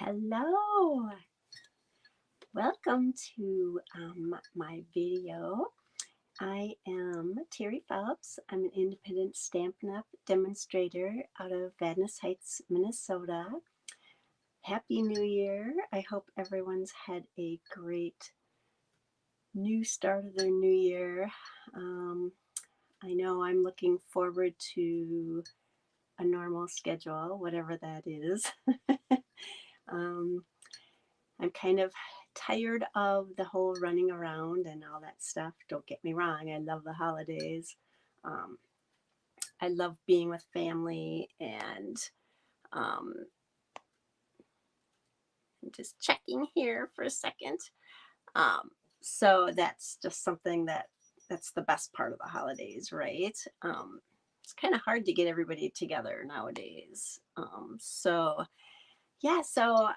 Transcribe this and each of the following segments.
Hello, welcome to my video. I am Terry Phelps. I'm an independent Stampin' Up! Demonstrator out of Vadnais Heights, Minnesota. Happy New Year. I hope everyone's had a great new start of their new year. I know I'm looking forward to a normal schedule, whatever that is. I'm kind of tired of the whole running around and all that stuff. Don't get me wrong, I love the holidays. Um, I love being with family, and um, I'm just checking here for a second. Um, so that's just something that's the best part of the holidays, right? It's kind of hard to get everybody together nowadays. Yeah, so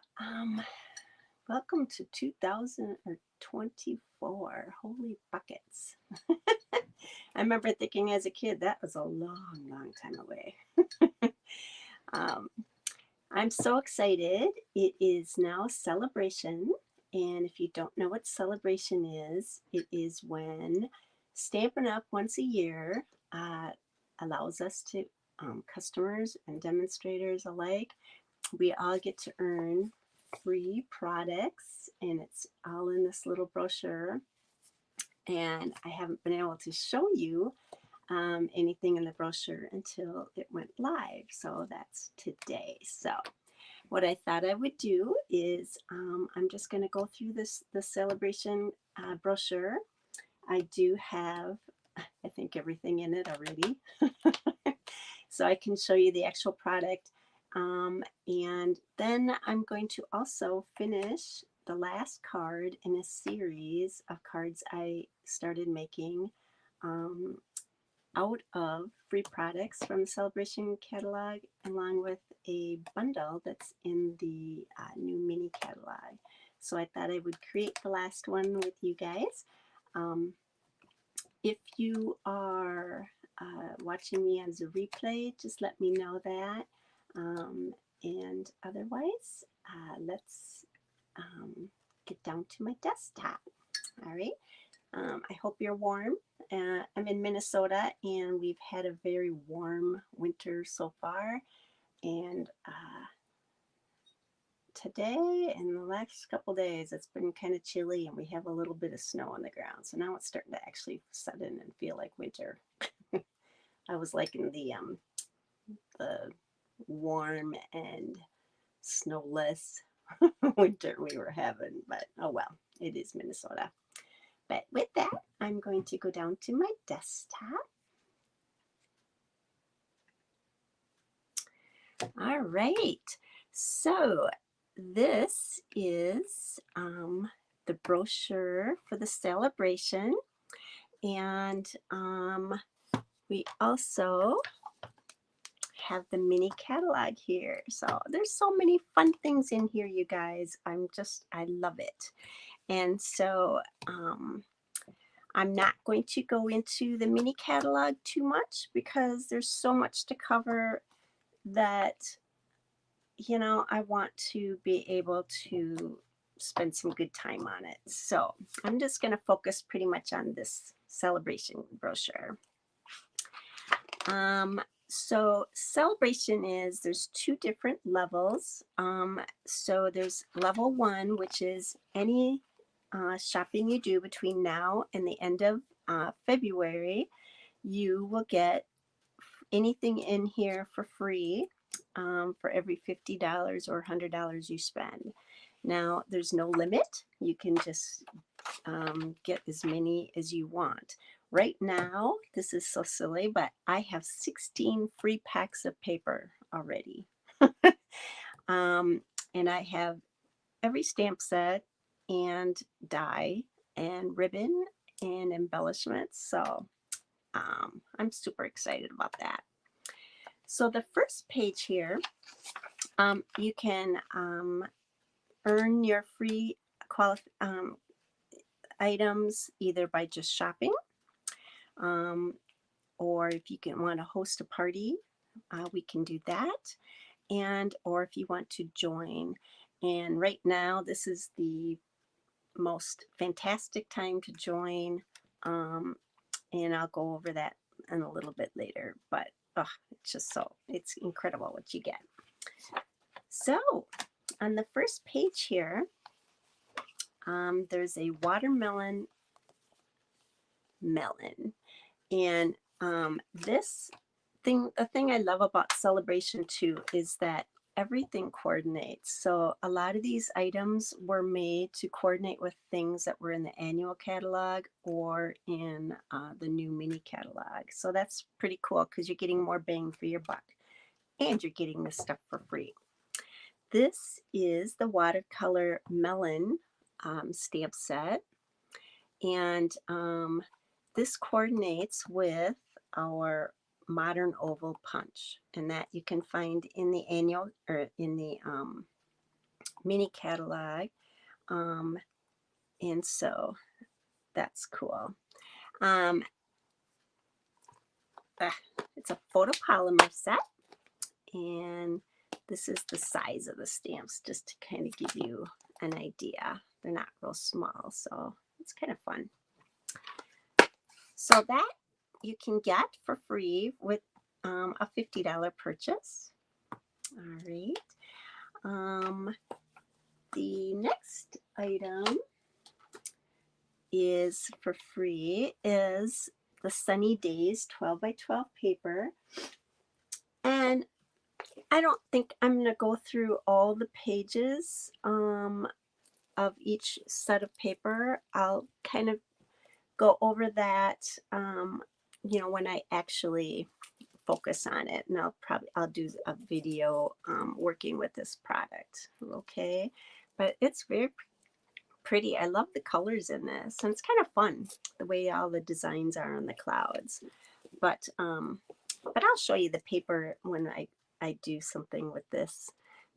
welcome to 2024. Holy buckets. I remember thinking as a kid that was a long, long time away. um, I'm so excited. It is now Sale-A-Bration. And if you don't know what Sale-A-Bration is, it is when Stampin' Up! Once a year allows us to, customers and demonstrators alike, we all get to earn free products, and it's all in this little brochure. And I haven't been able to show you anything in the brochure until it went live. So that's today. So what I thought I would do is I'm just going to go through the Sale-A-Bration brochure. I do have, I think, everything in it already. So I can show you the actual product. And then I'm going to also finish the last card in a series of cards I started making out of free products from the Sale-A-Bration catalog, along with a bundle that's in the new mini catalog. So I thought I would create the last one with you guys. If you are watching me as a replay, just let me know that. And otherwise, let's get down to my desktop. All right. I hope you're warm. I'm in Minnesota, and we've had a very warm winter so far. And today and the last couple days, it's been kind of chilly, and we have a little bit of snow on the ground. So now it's starting to actually set in and feel like winter. I was liking the warm and snowless winter we were having, but oh well, it is Minnesota. But with that, I'm going to go down to my desktop. All right, so this is the brochure for the Sale-A-Bration, and we also have the mini catalog here. So there's so many fun things in here, you guys. I love it. And so I'm not going to go into the mini catalog too much because there's so much to cover that, you know, I want to be able to spend some good time on it. So I'm just going to focus pretty much on this Sale-A-Bration brochure. So Sale-A-Bration there's two different levels. So there's level 1, which is any shopping you do between now and the end of February, you will get anything in here for free for every $50 or $100 you spend. Now, there's no limit. You can just get as many as you want. Right now, this is so silly, but I have 16 free packs of paper already. And I have every stamp set and die and ribbon and embellishments. So I'm super excited about that. So the first page here, you can earn your free items either by just shopping, or if you can want to host a party, we can do that. And or if you want to join. And right now, this is the most fantastic time to join. And I'll go over that in a little bit later. But it's just it's incredible what you get. So on the first page here, there's a watermelon melon. And this thing, the thing I love about Sale-A-Bration too is that everything coordinates. So a lot of these items were made to coordinate with things that were in the annual catalog or in the new mini catalog. So that's pretty cool because you're getting more bang for your buck and you're getting this stuff for free. This is the watercolor melon stamp set, and this coordinates with our modern oval punch, and that you can find in the annual or in the mini catalog, and so that's cool. It's a photopolymer set, and this is the size of the stamps just to kind of give you an idea. They're not real small, so it's kind of fun. So that you can get for free with a $50 purchase. All right. The next item is for free is the Sunny Days 12 by 12 paper. And I don't think I'm going to go through all the pages of each set of paper. I'll kind of go over that, when I actually focus on it, and I'll do a video working with this product. Okay, but it's very pretty. I love the colors in this, and it's kind of fun the way all the designs are on the clouds. But I'll show you the paper when I do something with this.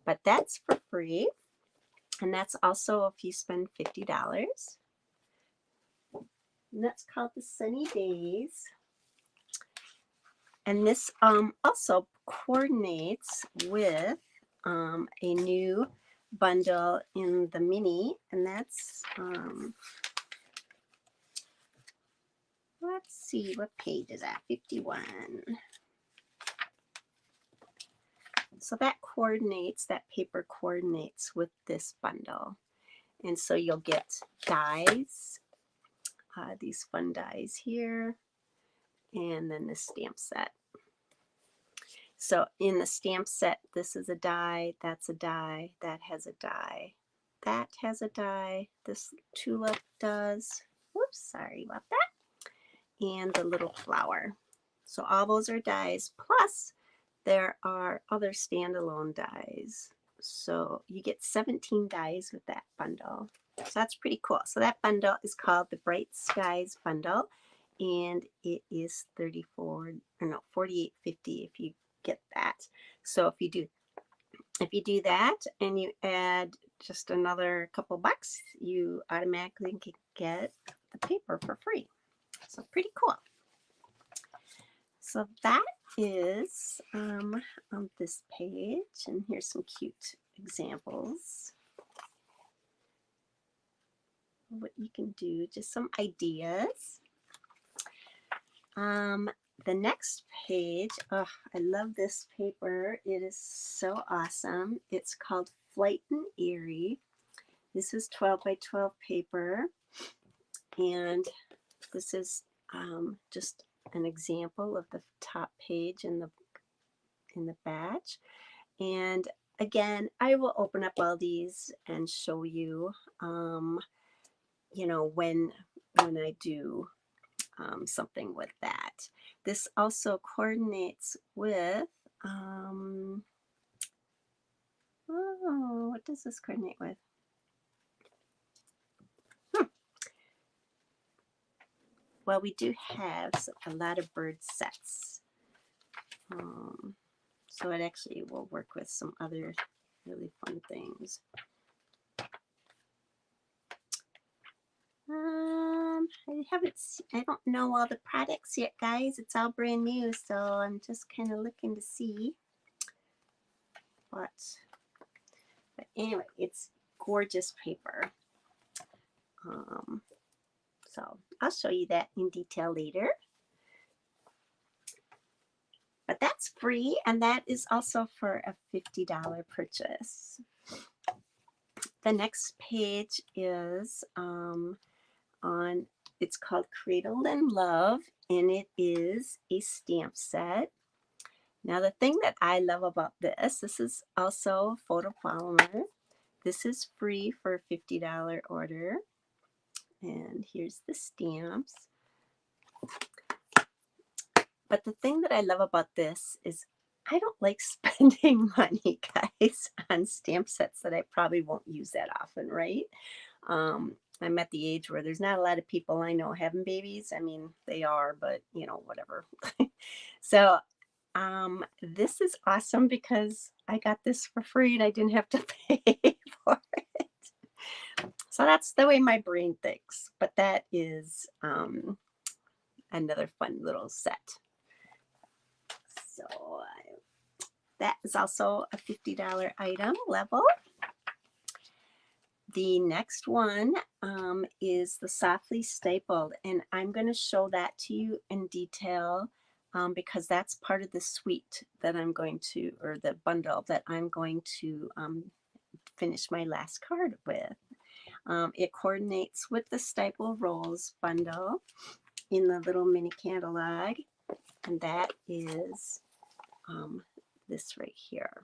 But that's for free, and that's also if you spend $50. And that's called the Sunny Days. And this also coordinates with a new bundle in the mini, and that's, let's see, what page is that? 51. So that paper coordinates with this bundle. And so you'll get dies, these fun dies here, and then the stamp set. So in the stamp set, this is a die, that's a die, that has a die, that has a die, this tulip does, whoops, sorry about that, and the little flower. So all those are dies, plus there are other standalone dies. So you get 17 dies with that bundle. So that's pretty cool. So that bundle is called the Bright Skies Bundle, and it is $48.50 if you get that. So if you do that and you add just another couple bucks, you automatically can get the paper for free. So pretty cool. So that is on this page, and here's some cute examples of what you can do, just some ideas. The next page, I love this paper. It is so awesome. It's called Flight and Erie. This is 12 by 12 paper, and this is just an example of the top page in the batch. And again, I will open up all these and show you, when I do something with that. This also coordinates with, what does this coordinate with? Well, we do have a lot of bird sets. So it actually will work with some other really fun things. I don't know all the products yet, guys. It's all brand new, so I'm just kind of looking to see. But anyway, it's gorgeous paper. So I'll show you that in detail later. But that's free, and that is also for a $50 purchase. The next page is it's called Cradled in Love, and it is a stamp set. Now the thing that I love about this is also photopolymer. This is free for a $50 order. And here's the stamps. But the thing that I love about this is I don't like spending money, guys, on stamp sets that I probably won't use that often, right? I'm at the age where there's not a lot of people I know having babies. I mean, they are, but you know, whatever. So this is awesome because I got this for free and I didn't have to pay for it. So that's the way my brain thinks. But that is another fun little set. So that is also a $50 item level. The next one is the Softly Stapled, and I'm going to show that to you in detail because that's part of the suite that I'm going to, or the bundle that I'm going to finish my last card with. It coordinates with the Staple Rolls bundle in the little mini catalog, and that is this right here.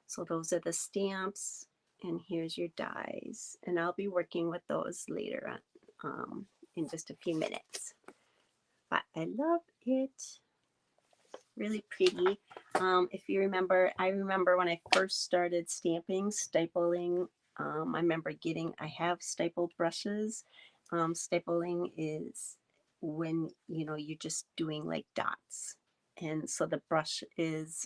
So those are the stamps, and here's your dies, and I'll be working with those later on in just a few minutes. But I love it. Really pretty. If you remember, I remember when I first started stamping, stapling. I remember I have stapled brushes. Stapling is when you're just doing like dots, and so the brush is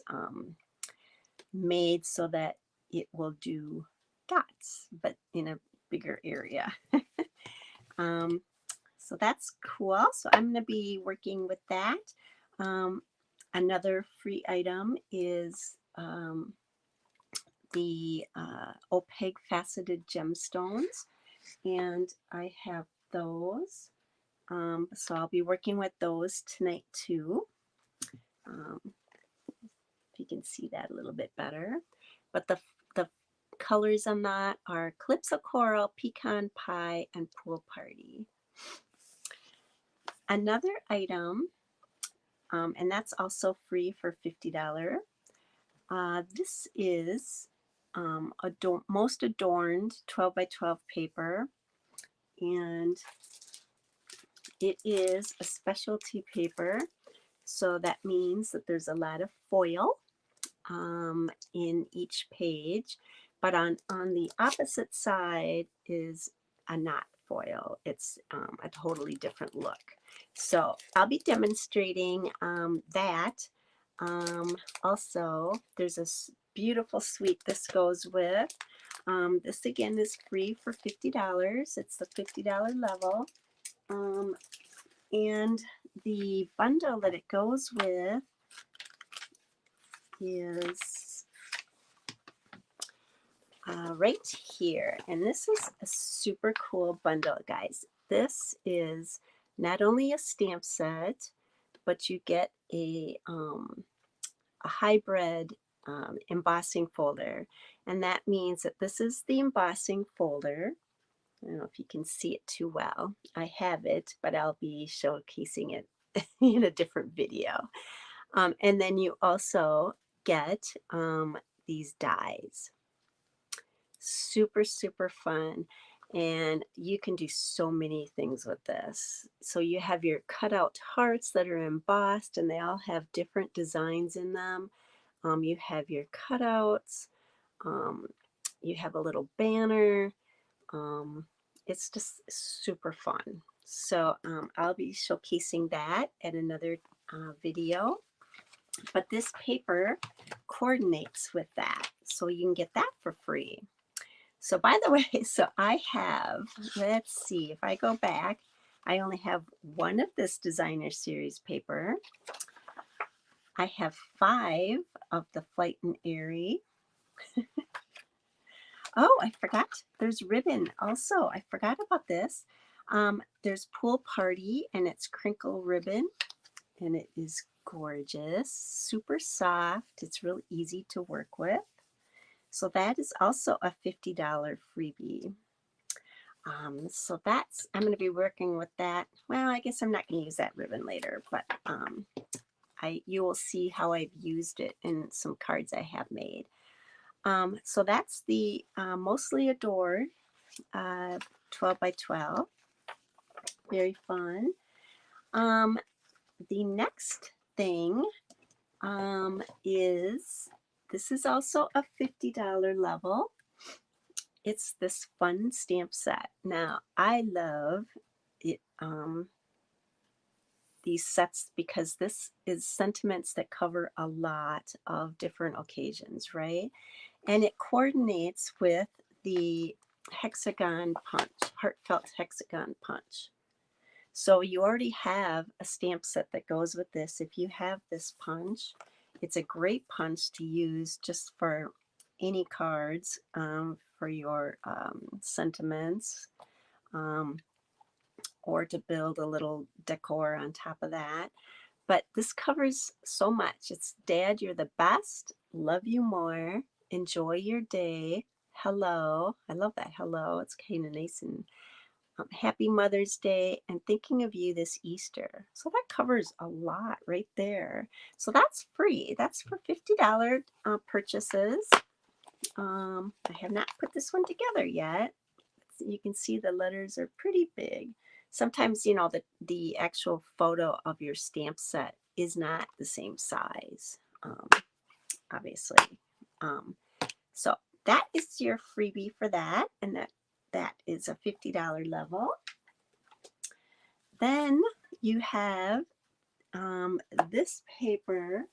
made so that it will do dots, but in a bigger area. So that's cool. So I'm going to be working with that. Another free item is the opaque faceted gemstones, and I have those. So I'll be working with those tonight too. If you can see that a little bit better. But the colors on that are Calypso Coral, Pecan Pie, and Pool Party. Another item, and that's also free for $50. This is Most Adorned 12 by 12 paper, and it is a specialty paper. So that means that there's a lot of foil in each page, but on the opposite side is a not foil. It's a totally different look. So I'll be demonstrating that. Also, there's a beautiful suite this goes with. This again is free for $50. It's the $50 level. And the bundle that it goes with is right here. And this is a super cool bundle, guys. This is not only a stamp set, but you get a hybrid embossing folder. And that means that this is the embossing folder. I don't know if you can see it too well. I have it, but I'll be showcasing it in a different video. And then you also get these dies. Super, super fun. And you can do so many things with this. So you have your cutout hearts that are embossed, and they all have different designs in them. You have your cutouts. You have a little banner. It's just super fun. So I'll be showcasing that at another video. But this paper coordinates with that. So you can get that for free. So by the way, so I have, let's see, if I go back, I only have one of this designer series paper. I have 5 of the Flight and Airy. Oh, I forgot. There's ribbon also. I forgot about this. There's Pool Party, and it's crinkle ribbon, and it is gorgeous, super soft. It's real easy to work with. So that is also a $50 freebie. So that's, I'm going to be working with that. Well, I guess I'm not going to use that ribbon later, but you will see how I've used it in some cards I have made. So that's the Mostly Adored 12 by 12. Very fun. The next thing is, this is also a $50 level. It's this fun stamp set. Now, I love it, these sets, because this is sentiments that cover a lot of different occasions, right? And it coordinates with the hexagon punch, heartfelt hexagon punch. So you already have a stamp set that goes with this. If you have this punch, it's a great punch to use just for any cards, for your sentiments, or to build a little decor on top of that. But this covers so much. It's Dad, you're the best. Love you more. Enjoy your day. Hello. I love that hello. It's kind of nice. And Happy Mother's Day, and thinking of you this Easter. So that covers a lot right there. So that's free. That's for $50 purchases. I have not put this one together yet. You can see the letters are pretty big. Sometimes, you know, the actual photo of your stamp set is not the same size, obviously. So that is your freebie for that, and that is a $50 level. Then you have this paper.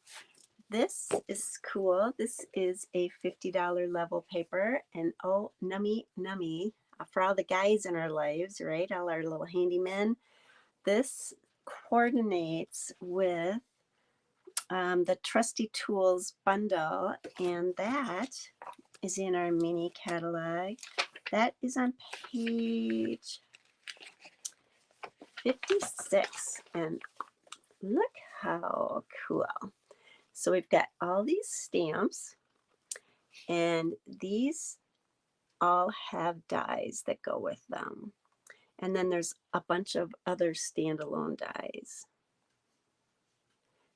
This is cool. This is a $50 level paper, and oh, nummy, nummy, for all the guys in our lives, right? All our little handymen. This coordinates with the Trusty Tools bundle, and that is in our mini catalog. That is on page 56, and look how cool. So we've got all these stamps, and these all have dies that go with them. And then there's a bunch of other standalone dies.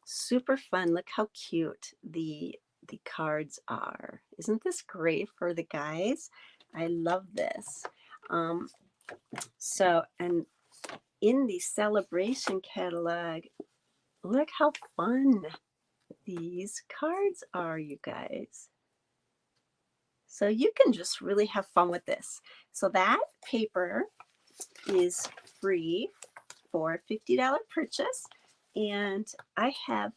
Super fun. Look how cute the cards are. Isn't this great for the guys? I love this. And in the Sale-A-Bration catalog, look how fun these cards are, you guys. So you can just really have fun with this. So that paper is free for a $50 purchase, and I have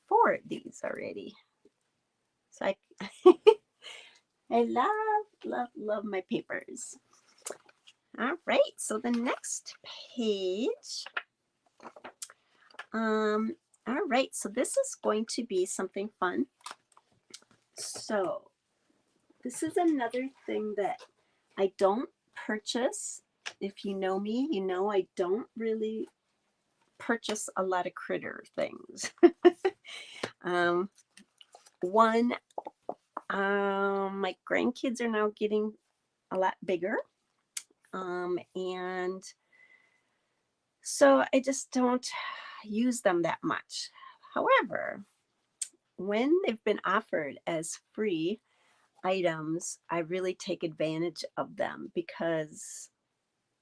4 of these already. So I love my papers. All right, so the next page. All right, so this is going to be something fun. So this is another thing that I don't purchase. If you know me, you know I don't really purchase a lot of critter things. My grandkids are now getting a lot bigger. And so I just don't use them that much. However, when they've been offered as free items, I really take advantage of them because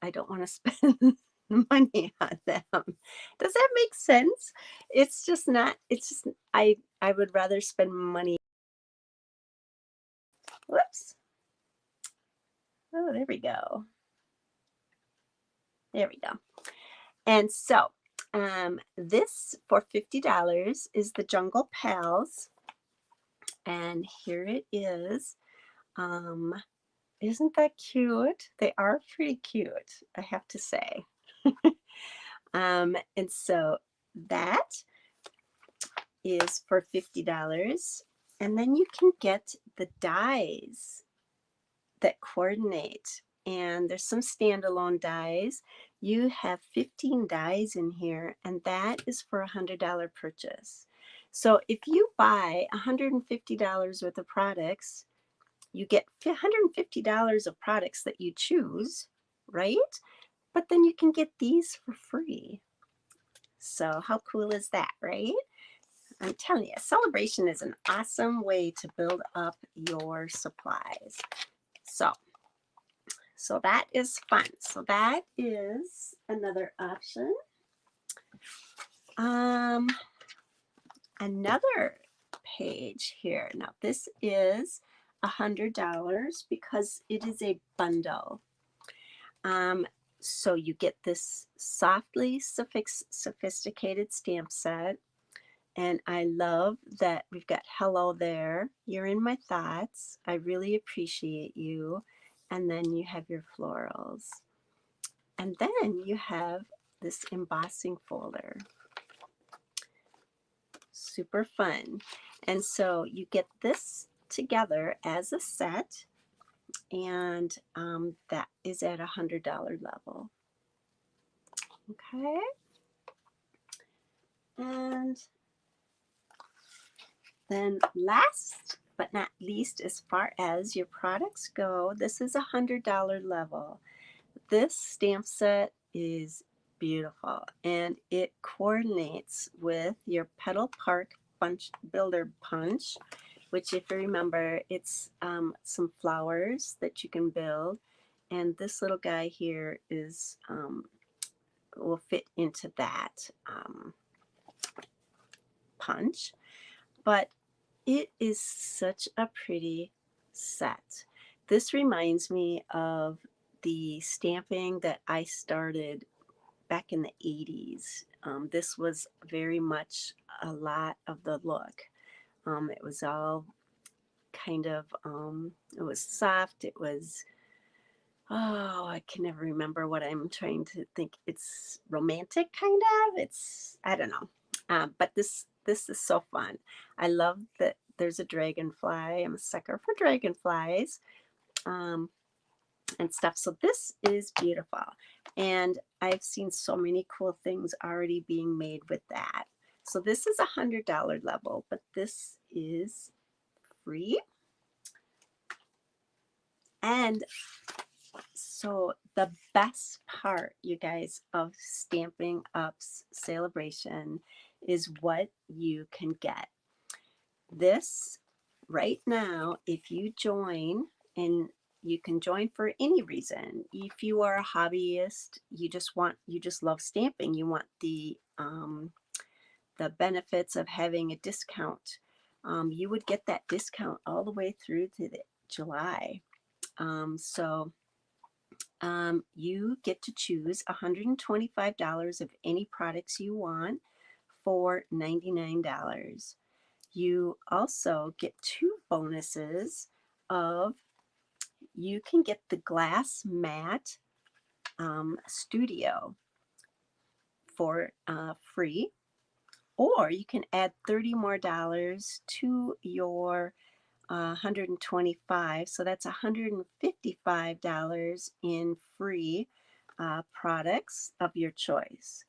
I don't want to spend money on them. Does that make sense? It's just not, it's just, I would rather spend money. Whoops. Oh, there we go. There we go. And so this for $50 is the Jungle Pals. And here it is. Isn't that cute? They are pretty cute, I have to say. And so that is for $50. And then you can get the dies that coordinate. And there's some standalone dies. You have 15 dies in here, and that is for a $100 purchase. So if you buy $150 worth of products, you get $150 of products that you choose, right? But then you can get these for free. So how cool is that, right? I'm telling you, Sale-A-Bration is an awesome way to build up your supplies. So that is fun. So that is another option. Another page here. Now this is $100 because it is a bundle. So you get this softly sophisticated stamp set. And I love that we've got hello there. You're in my thoughts. I really appreciate you. And then you have your florals. And then you have this embossing folder. Super fun. And so you get this together as a set, and that is at $100 level. Okay. And then last but not least, as far as your products go, this is $100 level. This stamp set is beautiful, and it coordinates with your Petal Park Bunch Builder Punch, which, if you remember, it's some flowers that you can build, and this little guy here is will fit into that punch. But it is such a pretty set. This reminds me of the stamping that I started back in the 80s. This was very much a lot of the look. It was all kind of, it was soft. It was, oh, I can never remember what I'm trying to think. It's romantic, kind of. It's, I don't know. But this is so fun. I love that there's a dragonfly. I'm a sucker for dragonflies and stuff. So this is beautiful. And I've seen so many cool things already being made with that. So this is $100 level, but this is free. And so the best part, you guys, of Stampin' Up's Sale-A-Bration is what you can get. This right now, if you join, and you can join for any reason. If you are a hobbyist, you just love stamping, you want the benefits of having a discount. You would get that discount all the way through to July. You get to choose $125 of any products you want for $99. You also get two bonuses of, you can get the glass mat studio for free, or you can add $30 more to your 125, so that's $155 in free products of your choice.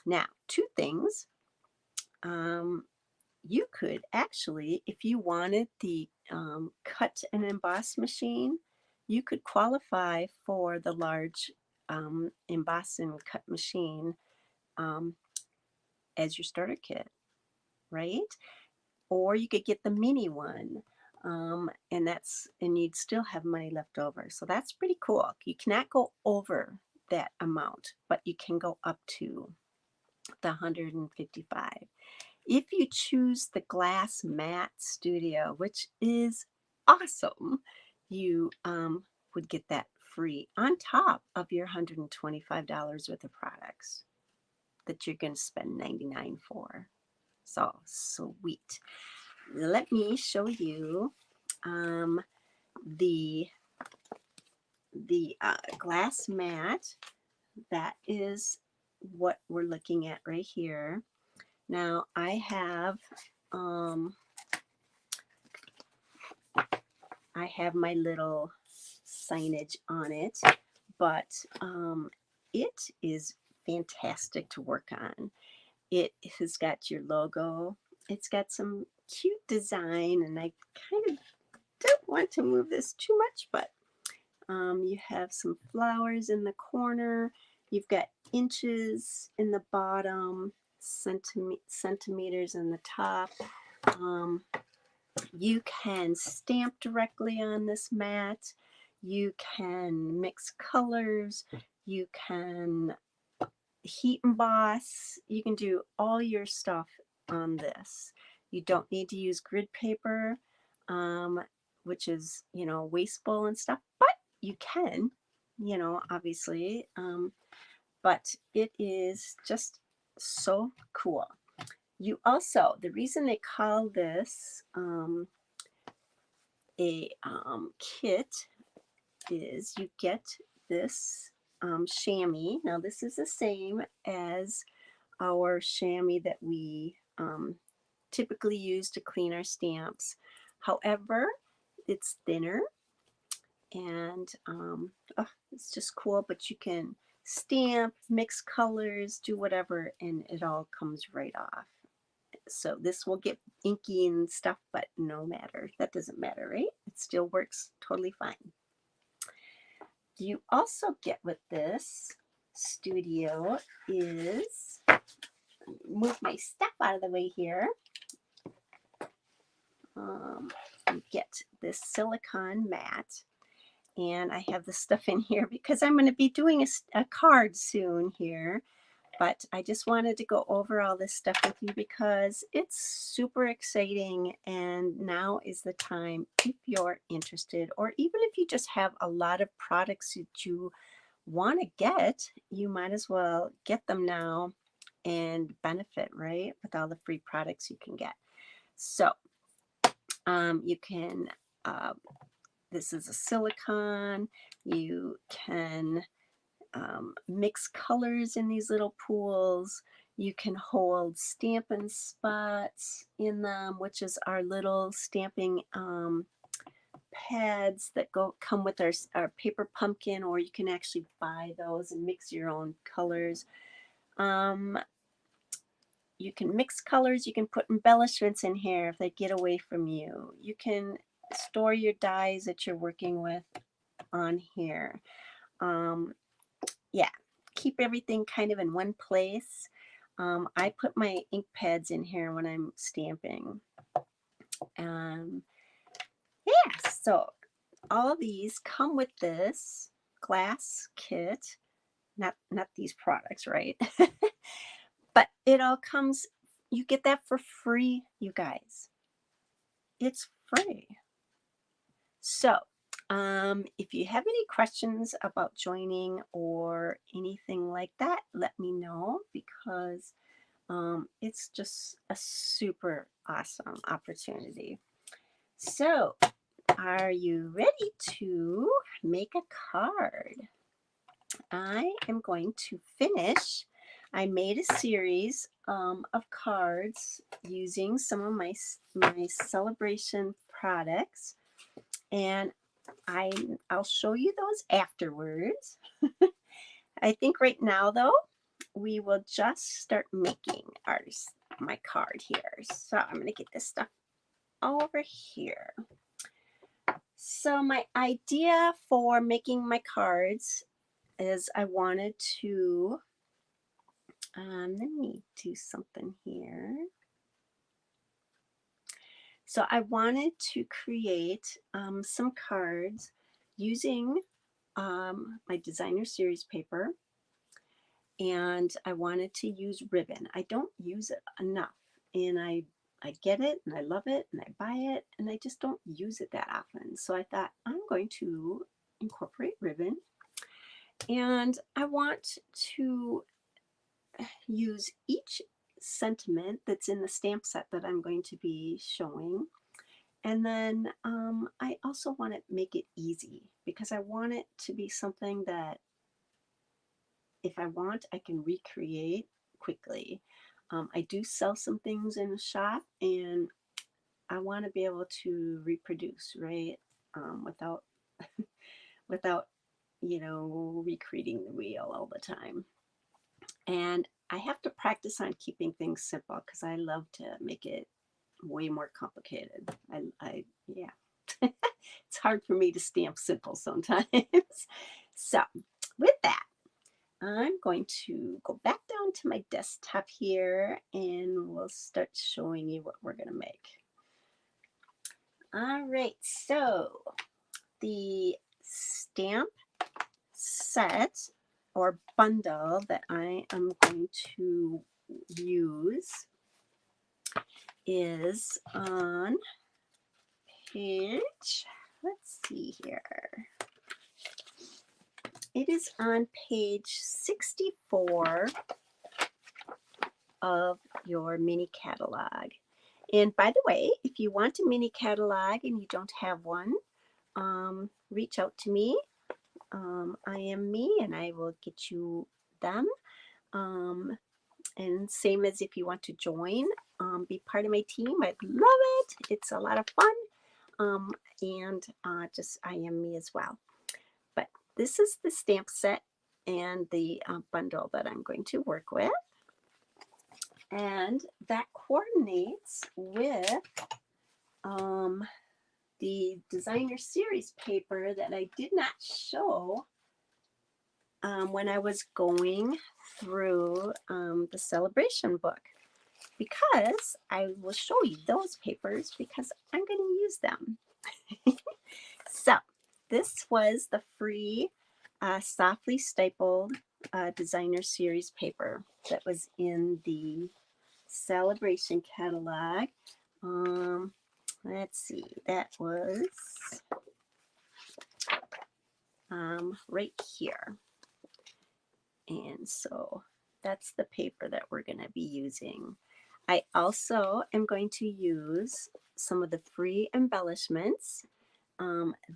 Now, two things. You could actually, if you wanted the cut and emboss machine, you could qualify for the large emboss and cut machine as your starter kit, right? Or you could get the mini one, and you'd still have money left over. So that's pretty cool. You cannot go over that amount, but you can go up to the 155. If you choose the glass mat studio, which is awesome, you would get that free on top of your $125 worth of products that you're going to spend $99 for. So sweet. Let me show you the glass mat. That is what we're looking at right here. Now I have my little signage on it, but it is fantastic to work on. It has got your logo. It's got some cute design, and I kind of don't want to move this too much, but you have some flowers in the corner. You've got inches in the bottom, centimeters in the top. You can stamp directly on this mat. You can mix colors. You can heat emboss. You can do all your stuff on this. You don't need to use grid paper, which is, wasteful and stuff, but you can, obviously. But it is just so cool. You also, the reason they call this a kit is you get this chamois. Now this is the same as our chamois that we typically use to clean our stamps. However, it's thinner, and it's just cool, but you can stamp, mix colors, do whatever, and it all comes right off. So this will get inky and stuff, but no matter. That doesn't matter, right? It still works totally fine. You also get with this studio is, move my stuff out of the way here. You get this silicone mat, and I have the stuff in here because I'm going to be doing a card soon here. But I just wanted to go over all this stuff with you because it's super exciting, and now is the time if you're interested, or even if you just have a lot of products that you want to get, you might as well get them now and benefit, right, with all the free products you can get. So you can, this is a silicone, you can mix colors in these little pools. You can hold stamping spots in them, which is our little stamping pads that come with our paper pumpkin, or you can actually buy those and mix your own colors. You can mix colors. You can put embellishments in here if they get away from you. You can store your dies that you're working with on here. Yeah, keep everything kind of in one place. I put my ink pads in here when I'm stamping. Yeah, so all these come with this glass kit. Not these products, right? But it all comes, you get that for free, you guys. It's free. So if you have any questions about joining or anything like that, let me know, because it's just a super awesome opportunity. So are you ready to make a card? I am going to finish. I made a series of cards using some of my Sale-A-Bration products, and I'll show you those afterwards. I think right now, though, we will just start making my card here. So I'm going to get this stuff over here. So my idea for making my cards is I wanted to, let me do something here. So I wanted to create some cards using my designer series paper, and I wanted to use ribbon. I don't use it enough, and I get it and I love it and I buy it, and I just don't use it that often. So I thought I'm going to incorporate ribbon, and I want to use each sentiment that's in the stamp set that I'm going to be showing. And then I also want to make it easy, because I want it to be something that if I want, I can recreate quickly. I do sell some things in the shop, and I want to be able to reproduce, right? Without without, recreating the wheel all the time. And I have to practice on keeping things simple because I love to make it way more complicated. Yeah, it's hard for me to stamp simple sometimes. So, with that, I'm going to go back down to my desktop here and we'll start showing you what we're going to make. All right, so the stamp set or bundle that I am going to use is on page, let's see here. It is on page 64 of your mini catalog. And by the way, if you want a mini catalog and you don't have one, reach out to me. I am me and I will get you them. And same as if you want to join, be part of my team. I'd love it. It's a lot of fun. And just I am me as well. But this is the stamp set and the bundle that I'm going to work with. And that coordinates with the designer series paper that I did not show when I was going through the Sale-A-Bration book, because I will show you those papers because I'm going to use them. So this was the free softly stapled designer series paper that was in the Sale-A-Bration catalog. Let's see, that was right here. And so that's the paper that we're going to be using. I also am going to use some of the free embellishments.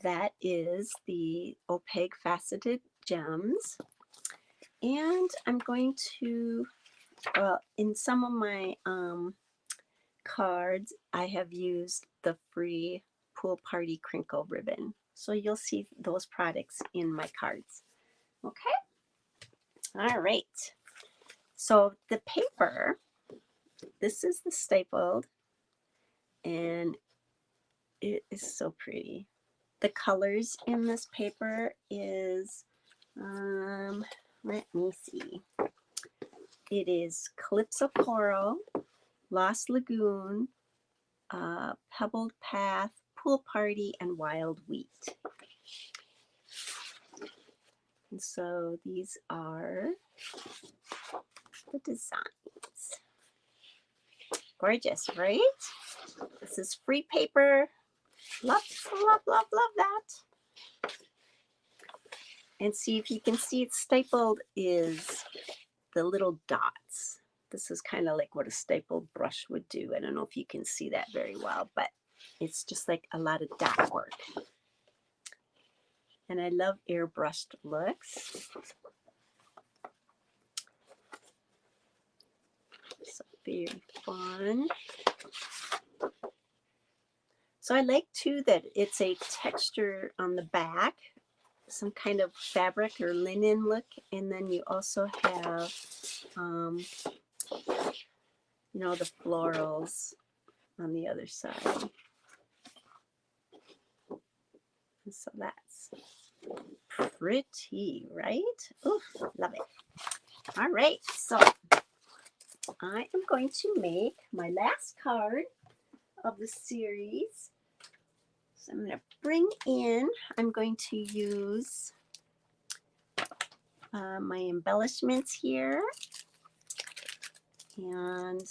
That is the opaque faceted gems. And I'm going to, well, in some of my cards, I have used the free pool party crinkle ribbon. So you'll see those products in my cards. Okay? All right. So the paper, this is the stapled, and it is so pretty. The colors in this paper is, let me see. It is Calypso Coral, Lost Lagoon, Pebbled Path, Pool Party, and Wild Wheat. And so these are the designs. Gorgeous, right? This is free paper. Love, love, love, love that. And see if you can see it's stapled is the little dots. This is kind of like what a stapled brush would do. I don't know if you can see that very well, but it's just like a lot of dot work. And I love airbrushed looks. So very fun. So I like too that it's a texture on the back, some kind of fabric or linen look, and then you also have the florals on the other side. And so that's pretty, right? Ooh, love it. All right, so I am going to make my last card of the series. So I'm going to bring in, I'm going to use my embellishments here. And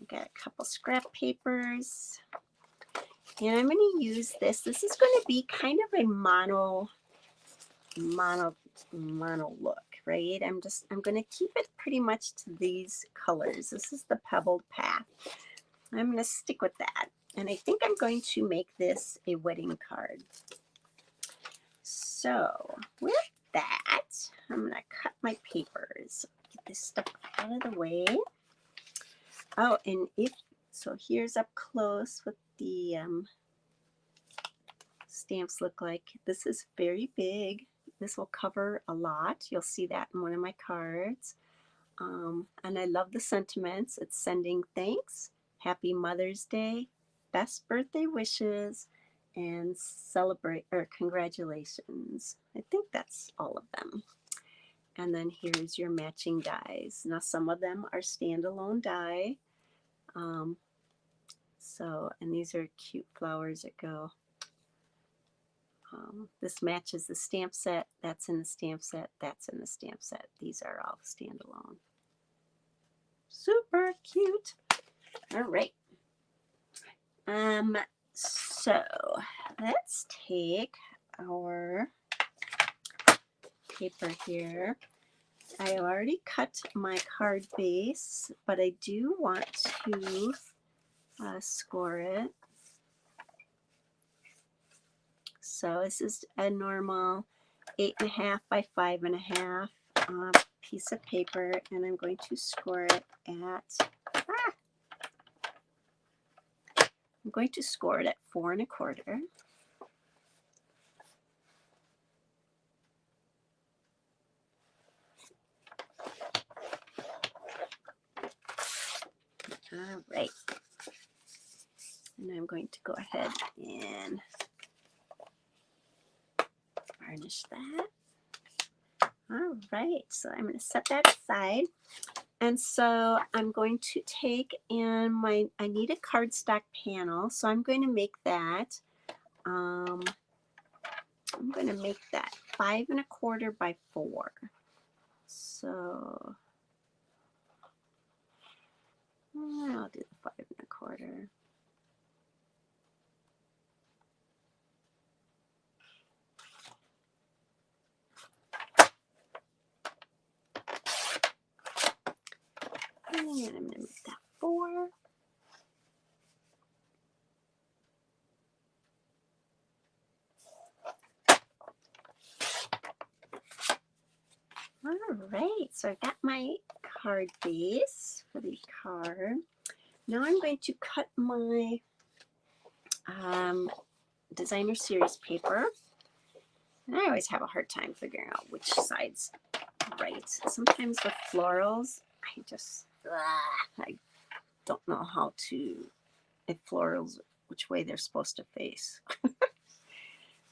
I've got a couple scrap papers. And I'm going to use this. This is going to be kind of a mono look, right? I'm going to keep it pretty much to these colors. This is the Pebbled Path. I'm going to stick with that. And I think I'm going to make this a wedding card. So with that, I'm going to cut my papers. Get this stuff out of the way. Oh, and so here's up close with the stamps look like. This is very big. This will cover a lot. You'll see that in one of my cards. And I love the sentiments. It's sending thanks, happy Mother's Day, best birthday wishes, and celebrate or congratulations. I think that's all of them. And then here's your matching dies. Now some of them are standalone die. And these are cute flowers that go. This matches the stamp set. That's in the stamp set. That's in the stamp set. These are all standalone. Super cute. All right. So let's take our paper here. I already cut my card base, but I do want to score it. So this is a normal 8.5 by 5.5 piece of paper, and I'm going to score it at I'm going to score it at 4 1/4. All right. And I'm going to go ahead and varnish that. All right, so I'm going to set that aside. And so I'm going to take and I need a cardstock panel, so I'm going to make that. I'm going to make that 5 1/4 by 4. So I'll do the 5 1/4. And I'm going to make that 4. All right, so I've got my card base for the card. Now I'm going to cut my designer series paper. And I always have a hard time figuring out which side's right. Sometimes with florals, I don't know how to, if florals, which way they're supposed to face.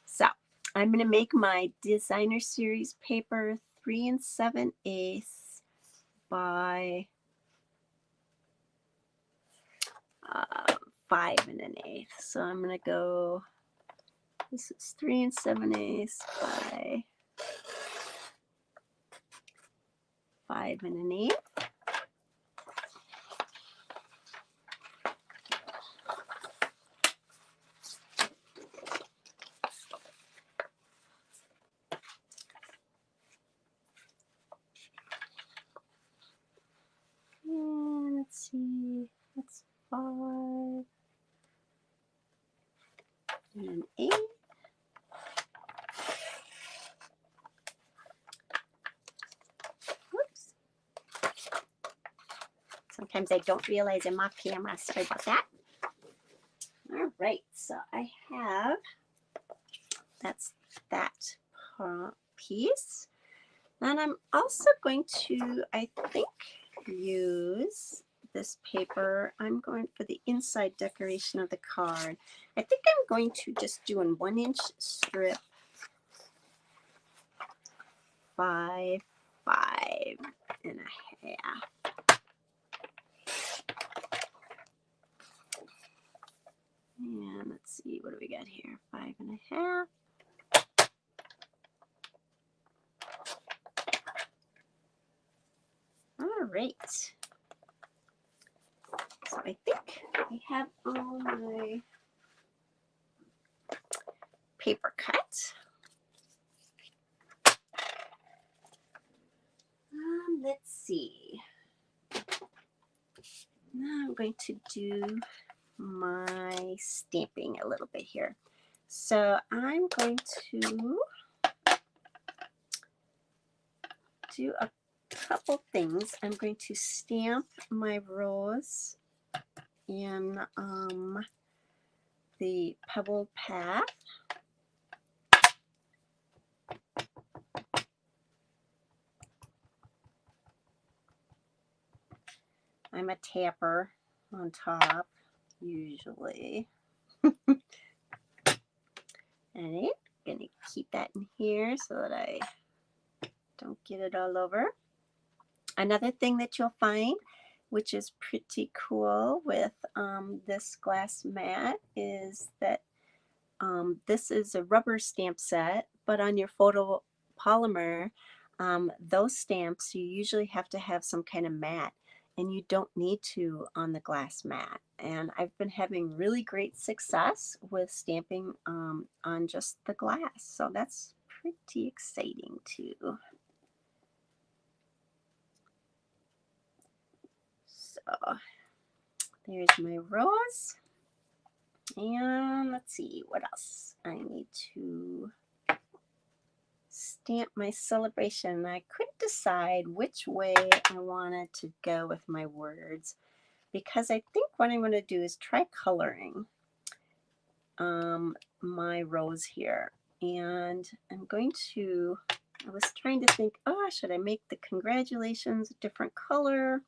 So I'm going to make my designer series paper 3 7/8 by 5 1/8. So I'm going to go, this is 3 7/8 by 5 1/8. And let's see, that's 5 and an 8. Whoops. Sometimes I don't realize I'm off camera. Sorry about that. All right, so I have, that's that piece. And I'm also going to, I think, use this paper. I'm going for the inside decoration of the card. I think I'm going to just do in 1-inch strip 5 5 1/2. And let's see, what do we got here? 5 1/2. All right. So I think I have all my paper cut. Let's see. Now I'm going to do my stamping a little bit here. So I'm going to do a couple things. I'm going to stamp my rose in the pebble path. I'm a tapper on top, usually. And I'm gonna keep that in here so that I don't get it all over. Another thing that you'll find, which is pretty cool with this glass mat, is that this is a rubber stamp set, but on your photopolymer, those stamps, you usually have to have some kind of mat, and you don't need to on the glass mat. And I've been having really great success with stamping on just the glass, so that's pretty exciting too. So there's my rose. And let's see what else I need to stamp my celebration. I couldn't decide which way I wanted to go with my words, because I think what I'm going to do is try coloring my rose here. And I'm going to, I was trying to think, oh, should I make the congratulations a different color?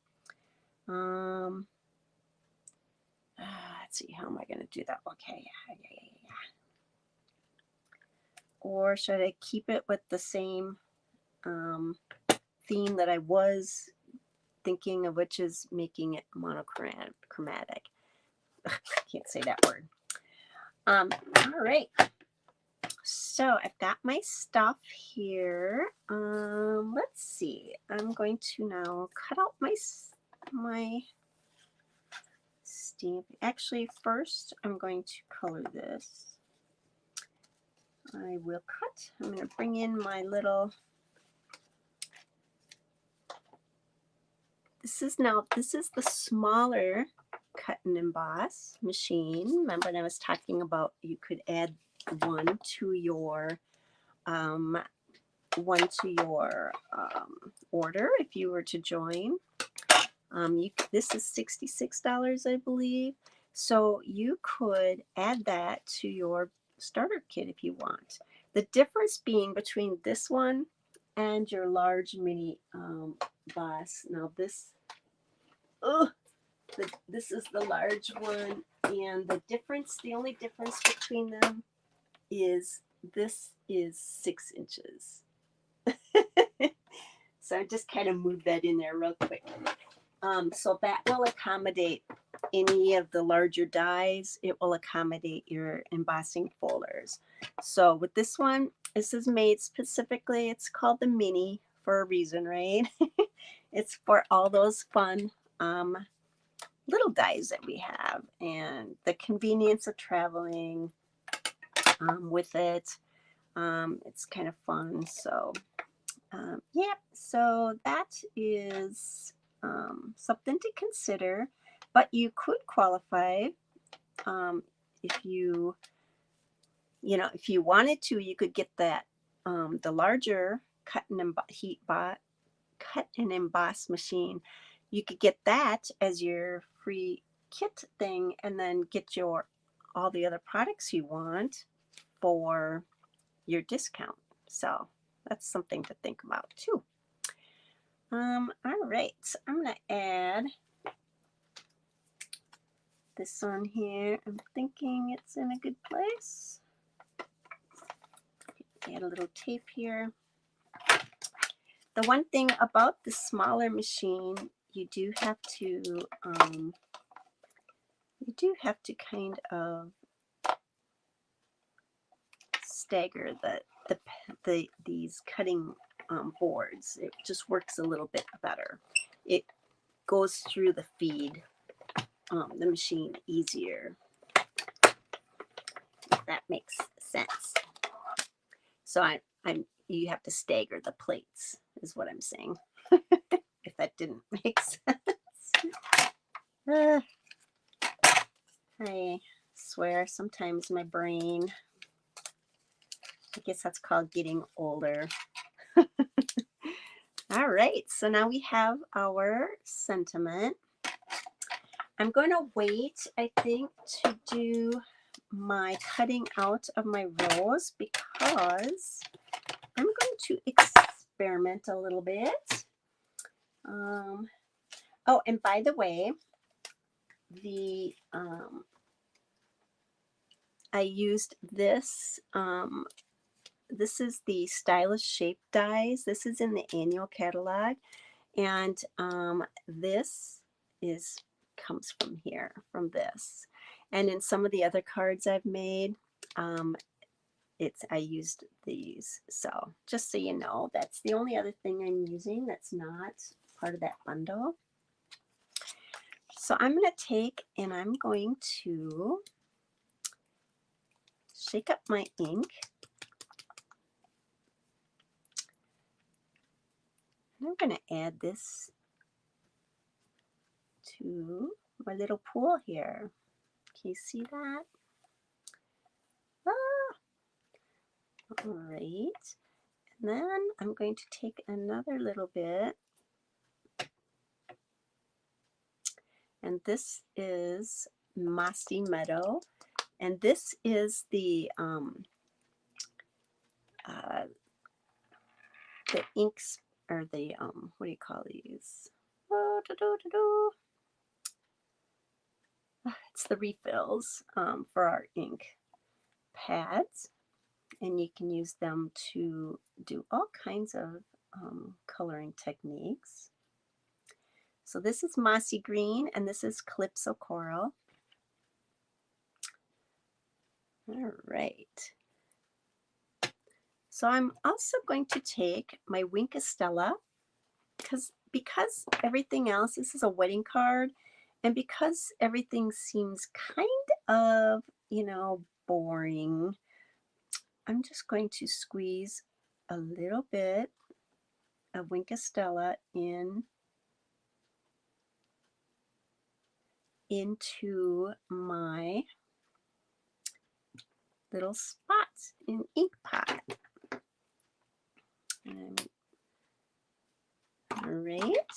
Let's see, how am I going to do that? Okay, yeah. Or should I keep it with the same theme that I was thinking of, which is making it monochromatic? I can't say that word. All right. So I've got my stuff here. Let's see. I'm going to now cut out my stamp. Actually, first I'm going to color this. I will cut. I'm going to bring in my little. This is the smaller cut and emboss machine. Remember when I was talking about you could add one to your order if you were to join. This is $66, I believe. So you could add that to your starter kit if you want. The difference being between this one and your large mini boss. Now this is the large one, and the only difference between them is this is 6 inches. So I just kind of moved that in there real quick. So that will accommodate any of the larger dies. It will accommodate your embossing folders. So with this one, this is made specifically, it's called the mini for a reason, right? It's for all those fun little dies that we have, and the convenience of traveling with it. It's kind of fun. So yeah, so that is something to consider. But you could qualify if you wanted to. You could get that the larger cut and emboss machine. You could get that as your free kit thing, and then get all the other products you want for your discount. So that's something to think about too. All right, so I'm going to add this on here. I'm thinking it's in a good place. Add a little tape here. The one thing about the smaller machine, you do have to kind of stagger these cutting boards. It just works a little bit better. It goes through the feed, the machine easier, if that makes sense. So you have to stagger the plates, is what I'm saying. If that didn't make sense. I swear, sometimes my brain, I guess that's called getting older. All right, so now we have our sentiment. I'm going to wait, I think, to do my cutting out of my rose, because I'm going to experiment a little bit. Oh, and by the way, the I used this. This is the Stylish Shape dies. This is in the annual catalog, and this is comes from here, from this. And in some of the other cards I've made, I used these. So just so you know, that's the only other thing I'm using that's not part of that bundle. So I'm going to take and I'm going to shake up my ink. And I'm going to add this to my little pool here. Can you see that? Ah, all right. And then I'm going to take another little bit. And this is Mossy Meadow. And this is the inks, or the, what do you call these? Oh, it's the refills for our ink pads. And you can use them to do all kinds of coloring techniques. So this is Mossy Green, and this is Calypso Coral. All right. So I'm also going to take my Wink Estella, because everything else, this is a wedding card, and because everything seems kind of, boring, I'm just going to squeeze a little bit of Wink Estella into my little spots in ink pot. All right.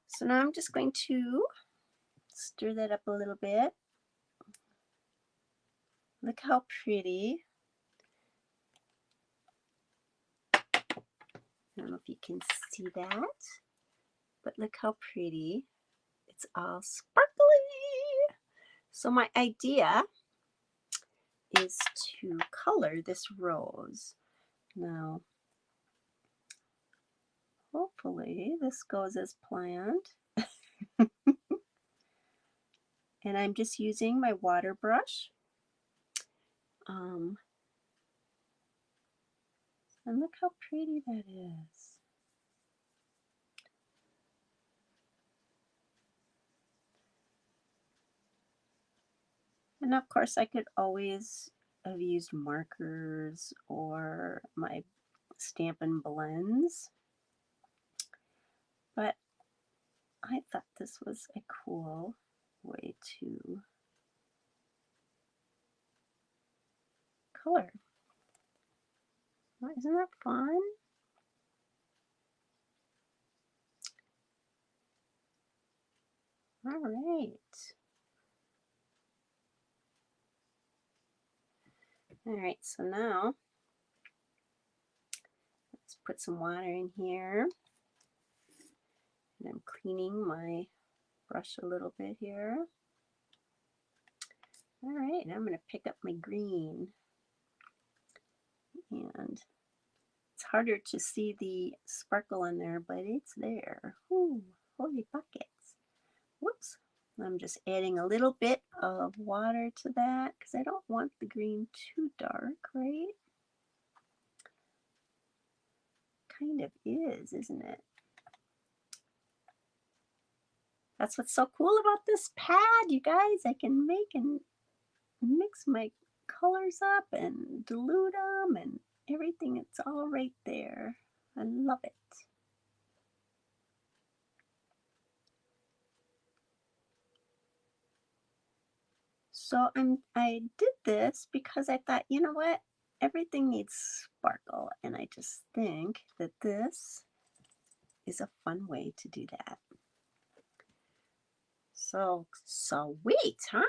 So now I'm just going to stir that up a little bit. Look how pretty. I don't know if you can see that, but look how pretty. It's all sparkly. So my idea is to color this rose. Now, hopefully this goes as planned. And I'm just using my water brush. And look how pretty that is. And of course I could always have used markers or my Stampin' Blends, but I thought this was a cool way to color. Isn't that fun? All right. All right, so now let's put some water in here. And I'm cleaning my brush a little bit here. All right, I'm going to pick up my green. And it's harder to see the sparkle in there, but it's there. Ooh, holy buckets. Whoops. I'm just adding a little bit of water to that because I don't want the green too dark, right? Kind of is, isn't it? That's what's so cool about this pad, you guys. I can make and mix my colors up and dilute them and everything. It's all right there. I love it. So I did this because I thought, you know what? Everything needs sparkle, and I just think that this is a fun way to do that. So sweet, huh?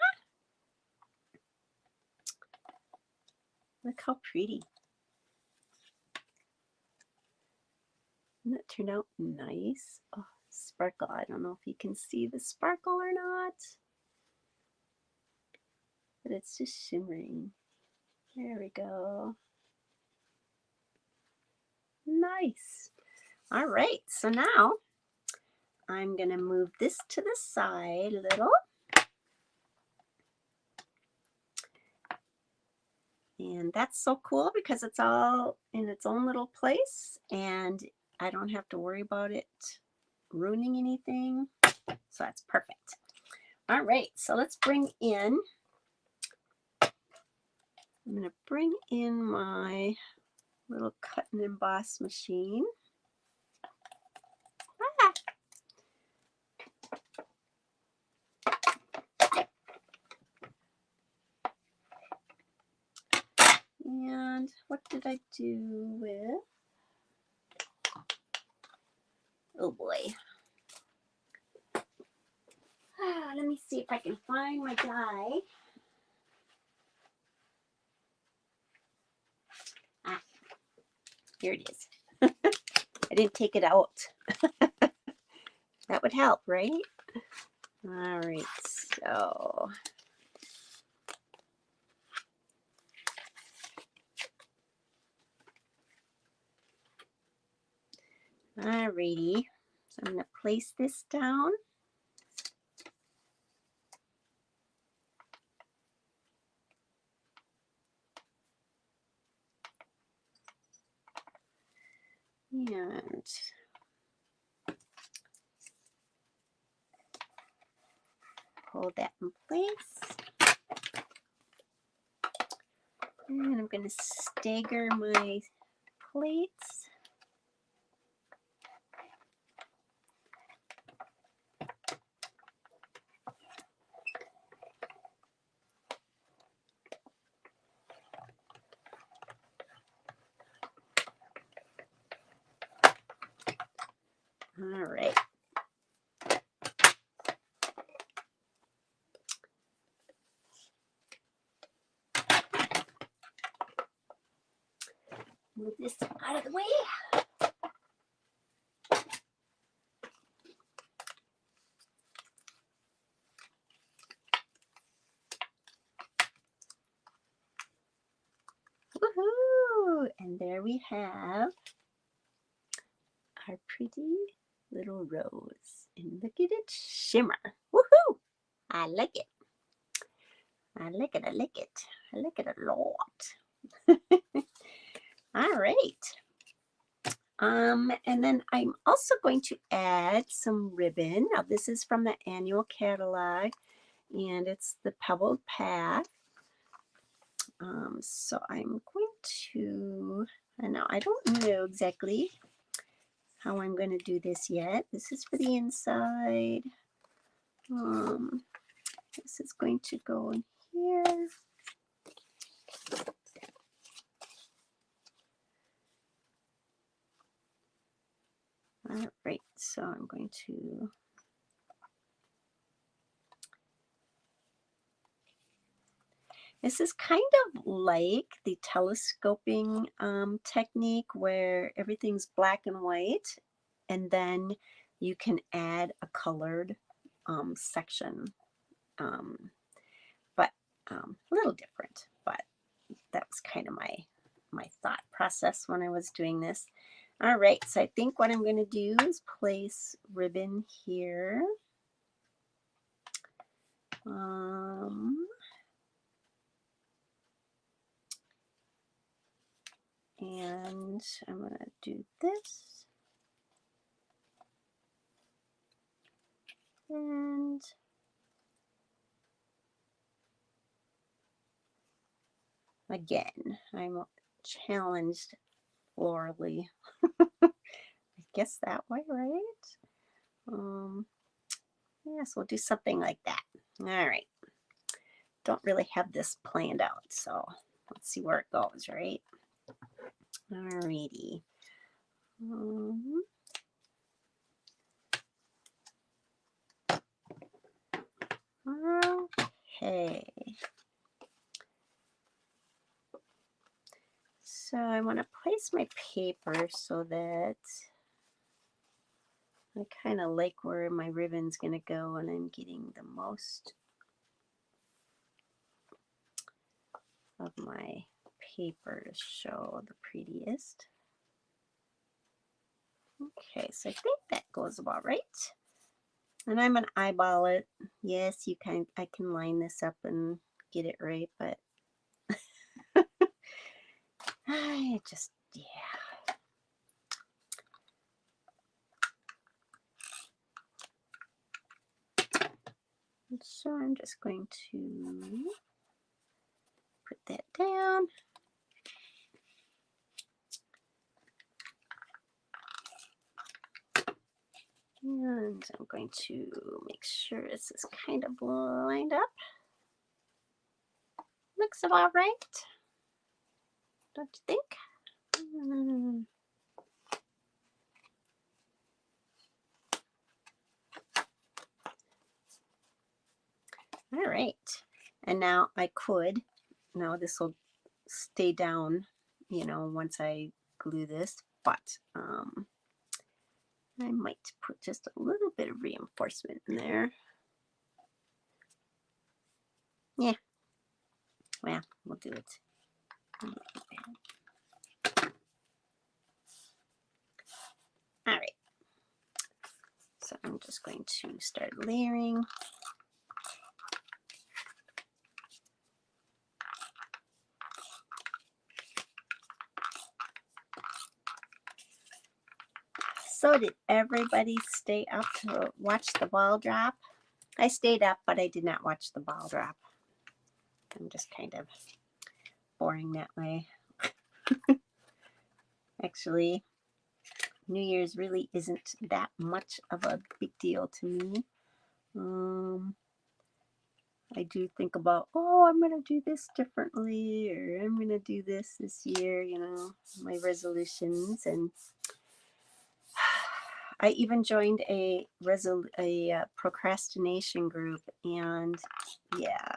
Look how pretty. Doesn't it turn out nice? Oh, sparkle. I don't know if you can see the sparkle or not, but it's just shimmering. There we go. Nice. All right, so now I'm going to move this to the side a little. And that's so cool because it's all in its own little place and I don't have to worry about it ruining anything. So that's perfect. All right, so let's bring in, I'm going to bring in my little cut and emboss machine. Ah. And what did I do with, oh boy. Let me see if I can find my die. Ah, here it is. I didn't take it out. That would help, right? All right, so alrighty, so I'm going to place this down. And hold that in place. And I'm going to stagger my plates. All right. Move this out of the way. Woohoo! And there we have our pretty little rose. And look at it shimmer. Woohoo! I like it. I like it. I like it. I like it a lot. All right. And then I'm also going to add some ribbon. Now this is from the annual catalog and it's the Pebbled Path. So I'm going to, I don't know exactly how I'm going to do this yet. This is for the inside. This is going to go in here. All right, so I'm going to this is kind of like the telescoping technique where everything's black and white and then you can add a colored section, but a little different, but that was kind of my thought process when I was doing this. All right, so I think what I'm going to do is place ribbon here. And I'm going to do this. And again, I'm challenged florally. I guess that way, right? Yes, we'll do something like that. All right. Don't really have this planned out, so let's see where it goes, right? All righty. Okay. So I want to place my paper so that I kind of like where my ribbon's going to go, and I'm getting the most of my paper to show the prettiest. Okay, so I think that goes about right. And I'm gonna eyeball it. Yes, I can line this up and get it right, but I just, yeah. So I'm just going to put that down. And I'm going to make sure this is kind of lined up. Looks about right, don't you think? All right, and now now this will stay down, once I glue this, but I might put just a little bit of reinforcement in there. Yeah, well, we'll do it. All right, so I'm just going to start layering. So did everybody stay up to watch the ball drop? I stayed up, but I did not watch the ball drop. I'm just kind of boring that way. Actually, New Year's really isn't that much of a big deal to me. I do think about, oh, I'm going to do this differently, or I'm going to do this year, my resolutions. And I even joined a procrastination group, and yeah,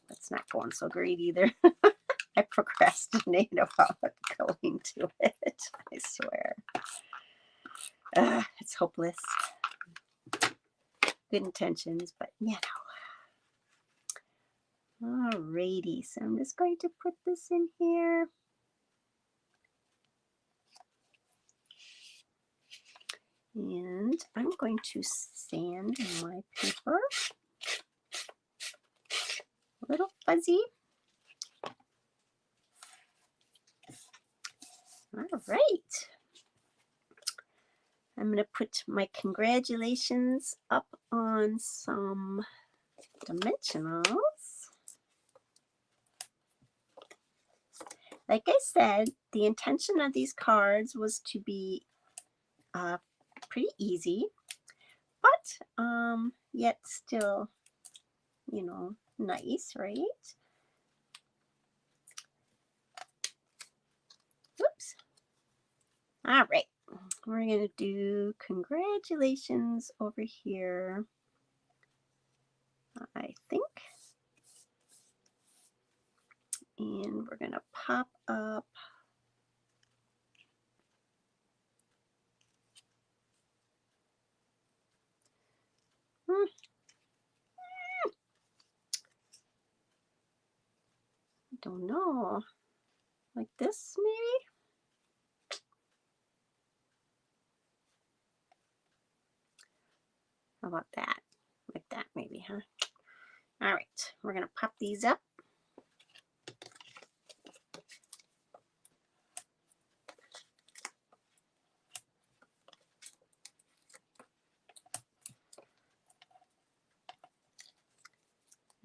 that's not going so great either. I procrastinate about going to it, I swear. It's hopeless. Good intentions, but Alrighty, so I'm just going to put this in here. And I'm going to sand my paper a little fuzzy. All right. I'm going to put my congratulations up on some dimensionals. Like I said, the intention of these cards was to be pretty easy, but yet still, nice, right? Whoops. All right. We're going to do congratulations over here, I think. And we're going to pop up I don't know, like this maybe? How about that? Like that maybe, huh? All right, we're going to pop these up.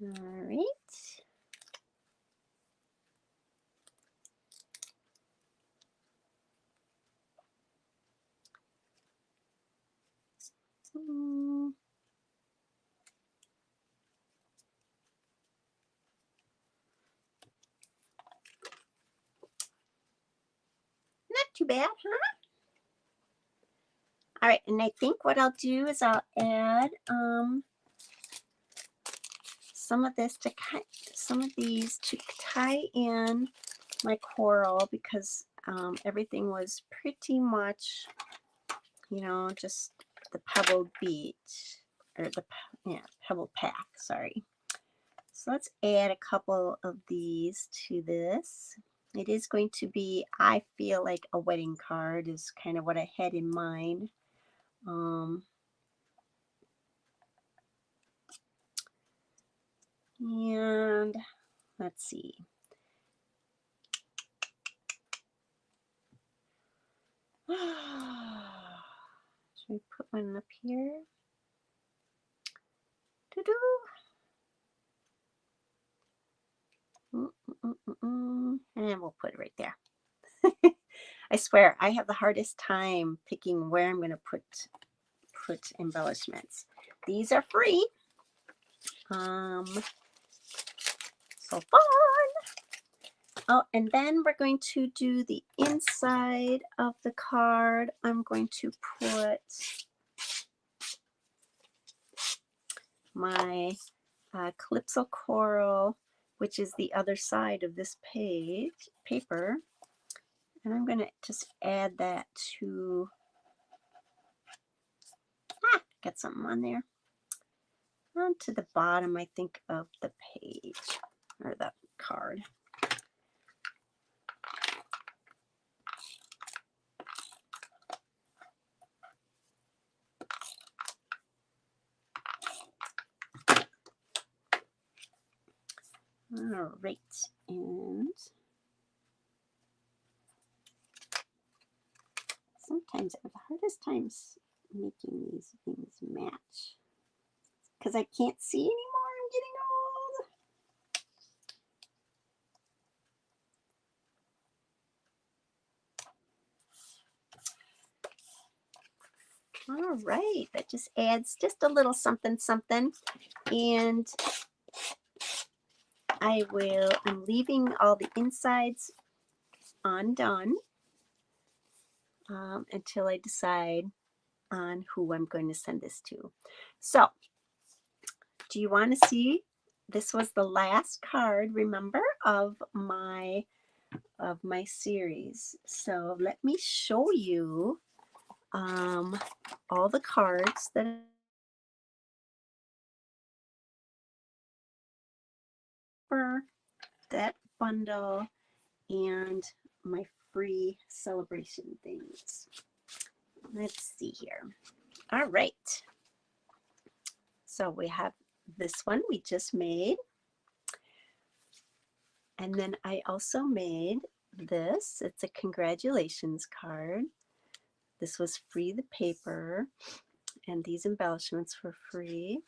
All right. Not too bad, huh? All right, and I think what I'll do is I'll add some of these to tie in my coral, because everything was pretty much, just the Pebble Beach, or the Pebble Path, sorry. So let's add a couple of these to this. It is going to be, I feel like a wedding card is kind of what I had in mind. And let's see. Should we put one up here? And we'll put it right there. I swear, I have the hardest time picking where I'm going to put embellishments. These are free. So fun. Oh, and then we're going to do the inside of the card. I'm going to put my Calypso Coral, which is the other side of this paper. And I'm going to just add that to, get something on there, onto the bottom, I think, of the page, or the card. All right, and sometimes I have the hardest times making these things match because I can't see anymore. I'm getting old. All right, that just adds just a little something, something. And I'm leaving all the insides undone until I decide on who I'm going to send this to. So, do you want to see? This was the last card, remember, of my series. So let me show you all the cards that are that bundle and my free celebration things. Let's see here. All right. So we have this one we just made. And then I also made this. It's a congratulations card. This was free, the paper, and these embellishments were free.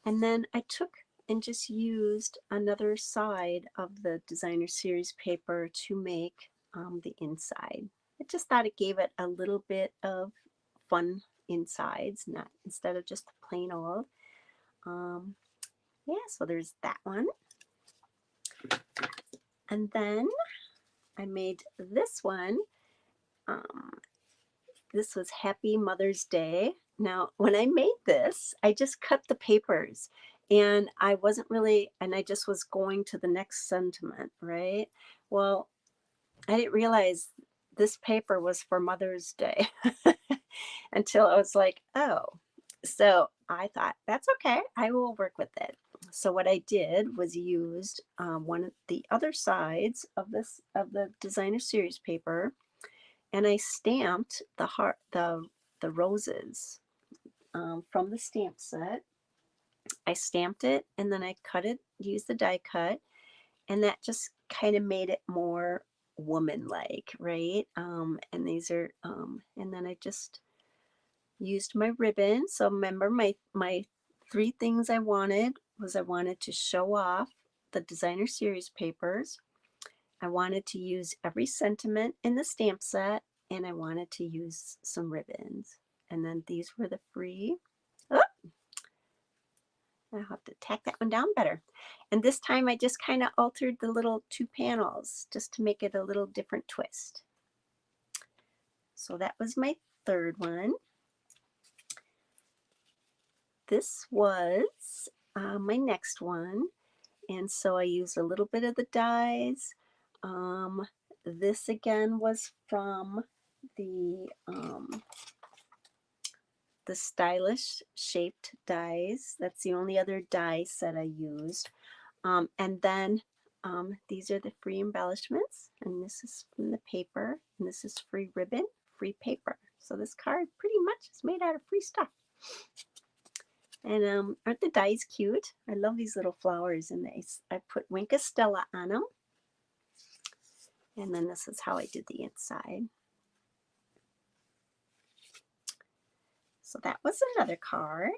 And then I took and just used another side of the designer series paper to make the inside. I just thought it gave it a little bit of fun insides, not instead of just plain old. Yeah, so there's that one. And then I made this one. This was Happy Mother's Day. Now, when I made this, I just cut the papers and I wasn't really, and I just was going to the next sentiment, right? Well, I didn't realize this paper was for Mother's Day until I was like, oh. So I thought, that's okay. I will work with it. So what I did was used one of the other sides of the designer series paper, and I stamped the roses from the stamp set. I stamped it and then I cut it, used the die cut, and that just kind of made it more woman-like, right? And these are, and then I just used my ribbon. So remember my three things I wanted to show off the designer series papers. I wanted to use every sentiment in the stamp set, and I wanted to use some ribbons. And then these were the free. Oh, I'll have to tack that one down better. And this time I just kind of altered the little two panels just to make it a little different twist. So that was my third one. This was my next one. And so I used a little bit of the dies. This again was from the the stylish shaped dies. That's the only other die set I used. And then these are the free embellishments, and this is from the paper, and this is free ribbon, free paper. So this card pretty much is made out of free stuff. And aren't the dies cute? I love these little flowers, and I put Winka Stella on them. And then this is how I did the inside. So that was another card.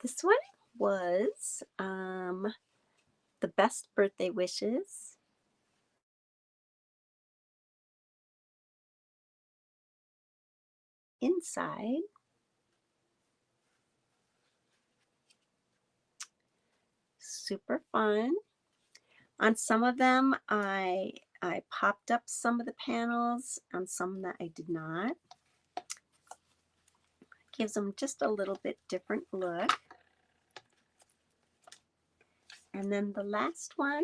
This one was the best birthday wishes. Inside, super fun. On some of them, I popped up some of the panels. On some that I did not. Gives them just a little bit different look. And then the last one,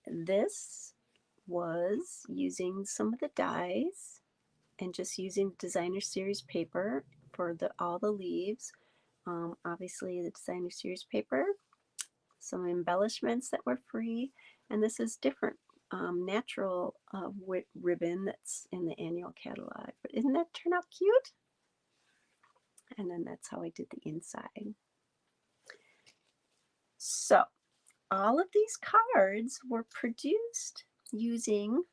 this was using some of the dies and just using designer series paper for all the leaves. Obviously the designer series paper, some embellishments that were free, and this is different natural ribbon that's in the annual catalog. But isn't that turn out cute? And then that's how I did the inside. So all of these cards were produced using,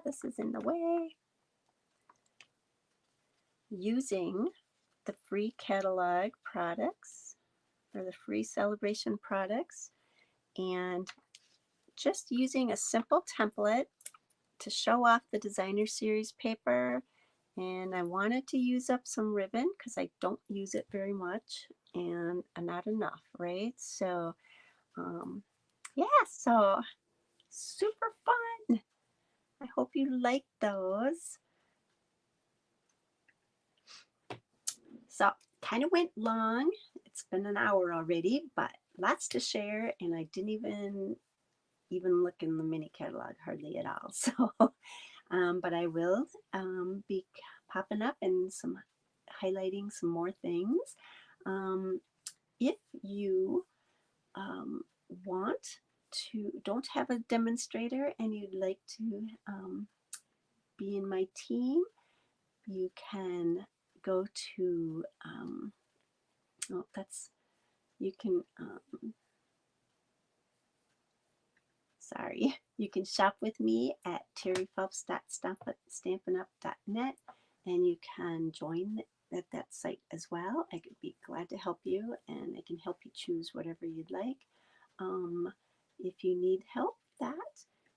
this is in the way, using the free catalog products or the free Sale-A-Bration products, and just using a simple template to show off the designer series paper. And I wanted to use up some ribbon because I don't use it very much and not enough, right? So yeah, so super fun. I hope you like those. So kind of went long. It's been an hour already, but lots to share, and I didn't even look in the mini catalog hardly at all. So but I will be popping up and highlighting some more things. If you don't have a demonstrator and you'd like to be in my team, you can go to you can shop with me at terryphelps.stampinup.net, and you can join at that site as well. I could be glad to help you, and I can help you choose whatever you'd like. If you need help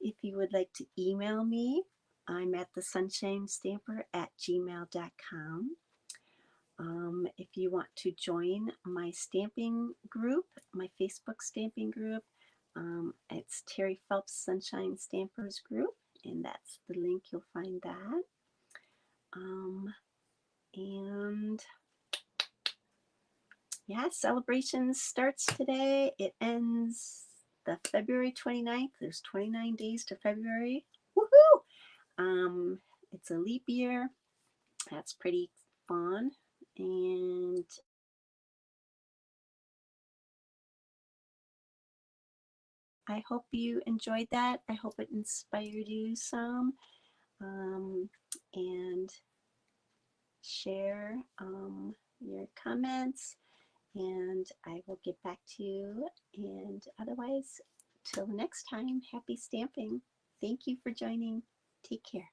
if you would like to email me, I'm at thesunshinestamper@gmail.com. If you want to join my stamping group, my Facebook stamping group, it's Terry Phelps Sunshine Stampers Group, and that's the link. You'll find that. And yeah, Sale-A-Bration starts today. It ends the February 29th. There's 29 days to February. Woohoo! It's a leap year. That's pretty fun. And I hope you enjoyed that. I hope it inspired you some. And share your comments, and I will get back to you. And otherwise, till next time, happy stamping. Thank you for joining. Take care.